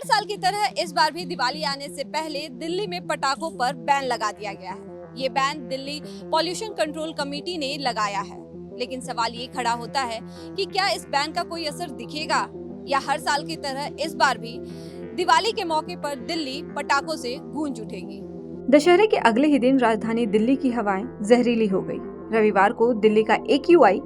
साल की तरह इस बार भी दिवाली आने से पहले दिल्ली में पटाखों पर बैन लगा दिया गया है। ये ban Delhi pollution control committee ने लगाया है। लेकिन सवाल ये खड़ा होता है कि क्या इस बैन का कोई असर दिखेगा या हर साल की तरह इस बार भी दिवाली के मौके पर दिल्ली पटाखों से गूंज उठेगी। दशहरे के अगले ही दिन राजधानी दिल्ली की हवाएं जहरीली हो गई। रविवार को दिल्ली का AQI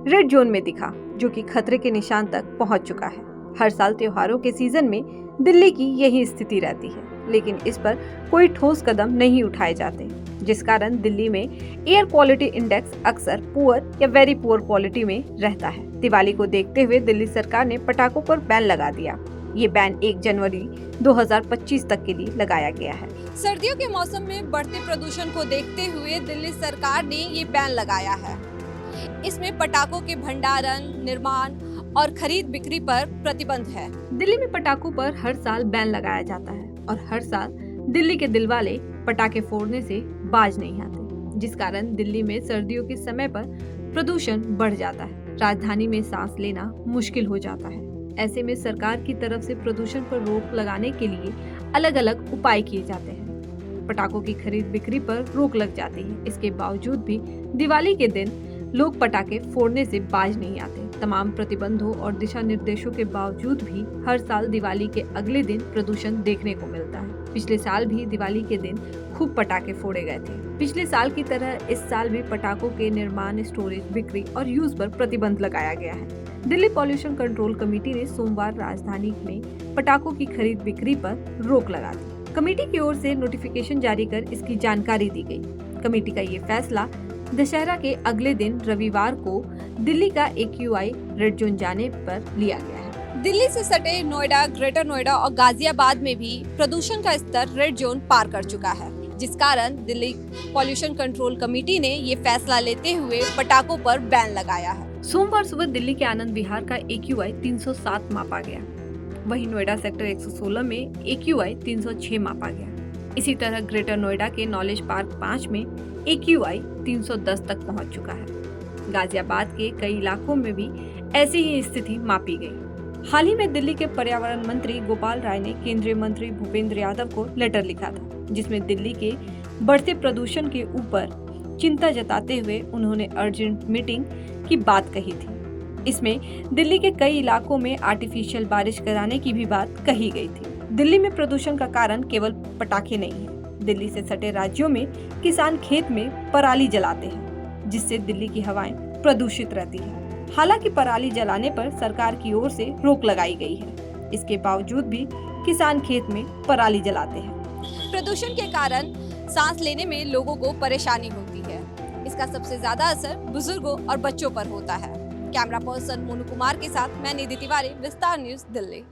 रेड जोन में दिखा, जो कि खतरे के निशान तक पहुंच चुका है। हर साल त्योहारों के सीजन में दिल्ली की यही स्थिति रहती है, लेकिन इस पर कोई ठोस कदम नहीं उठाए जाते, जिस कारण दिल्ली में एयर क्वालिटी इंडेक्स अक्सर पुअर या वेरी पुअर क्वालिटी में रहता है। दिवाली को देखते हुए दिल्ली सरकार ने पटाखों पर बैन लगा दिया। ये बैन 1 जनवरी 2025 तक के लिए लगाया गया है। सर्दियों के मौसम में बढ़ते प्रदूषण को देखते हुए दिल्ली सरकार ने ये बैन लगाया है। इसमें पटाखों के भंडारण, निर्माण और खरीद बिक्री पर प्रतिबंध है। दिल्ली में पटाखों पर हर साल बैन लगाया जाता है और हर साल दिल्ली के दिलवाले पटाखे फोड़ने से बाज नहीं आते, जिस कारण दिल्ली में सर्दियों के समय पर प्रदूषण बढ़ जाता है। राजधानी में सांस लेना मुश्किल हो जाता है। ऐसे में सरकार की तरफ से प्रदूषण पर रोक लगाने के लिए अलग अलग उपाय किए जाते हैं। पटाखों की खरीद बिक्री पर रोक लग जाती है। इसके बावजूद भी दिवाली के दिन लोग पटाखे फोड़ने से बाज नहीं आते। तमाम प्रतिबंधों और दिशा निर्देशों के बावजूद भी हर साल दिवाली के अगले दिन प्रदूषण देखने को मिलता है। पिछले साल भी दिवाली के दिन खूब पटाखे फोड़े गए थे। पिछले साल की तरह इस साल भी पटाखों के निर्माण, स्टोरेज, बिक्री और यूज पर प्रतिबंध लगाया गया है। दिल्ली पॉल्यूशन कंट्रोल कमेटी ने सोमवार राजधानी में पटाखों की खरीद बिक्री पर रोक लगा दी। कमेटी की ओर से नोटिफिकेशन जारी कर इसकी जानकारी दी गई। कमेटी का ये फैसला दशहरा के अगले दिन रविवार को दिल्ली का AQI रेड जोन जाने पर लिया गया है। दिल्ली से सटे नोएडा, ग्रेटर नोएडा और गाजियाबाद में भी प्रदूषण का स्तर रेड जोन पार कर चुका है, जिस कारण दिल्ली पॉल्यूशन कंट्रोल कमेटी ने ये फैसला लेते हुए पटाखों पर बैन लगाया है। सोमवार सुबह दिल्ली के आनंद विहार का AQI 307 मापा गया। वहीं नोएडा सेक्टर 116 में AQI 306 मापा गया। इसी तरह ग्रेटर नोएडा के नॉलेज पार्क 5 में AQI 310 तक पहुंच चुका है। गाजियाबाद के कई इलाकों में भी ऐसी ही स्थिति मापी गई। हाल ही में दिल्ली के पर्यावरण मंत्री गोपाल राय ने केंद्रीय मंत्री भूपेंद्र यादव को लेटर लिखा था, जिसमें दिल्ली के बढ़ते प्रदूषण के ऊपर चिंता जताते हुए उन्होंने अर्जेंट मीटिंग की बात कही थी। इसमें दिल्ली के कई इलाकों में आर्टिफिशियल बारिश कराने की भी बात कही गई थी। दिल्ली में प्रदूषण का कारण केवल पटाखे नहीं है। दिल्ली से सटे राज्यों में किसान खेत में पराली जलाते हैं, जिससे दिल्ली की हवाएं प्रदूषित रहती है। हालांकि पराली जलाने पर सरकार की ओर से रोक लगाई गई है। इसके बावजूद भी किसान खेत में पराली जलाते हैं। प्रदूषण के कारण सांस लेने में लोगों को परेशानी होती है। इसका सबसे ज्यादा असर बुजुर्गों और बच्चों पर होता है। कैमरा पर्सन मोनू कुमार के साथ मैं निधि तिवारी, विस्तार न्यूज, दिल्ली।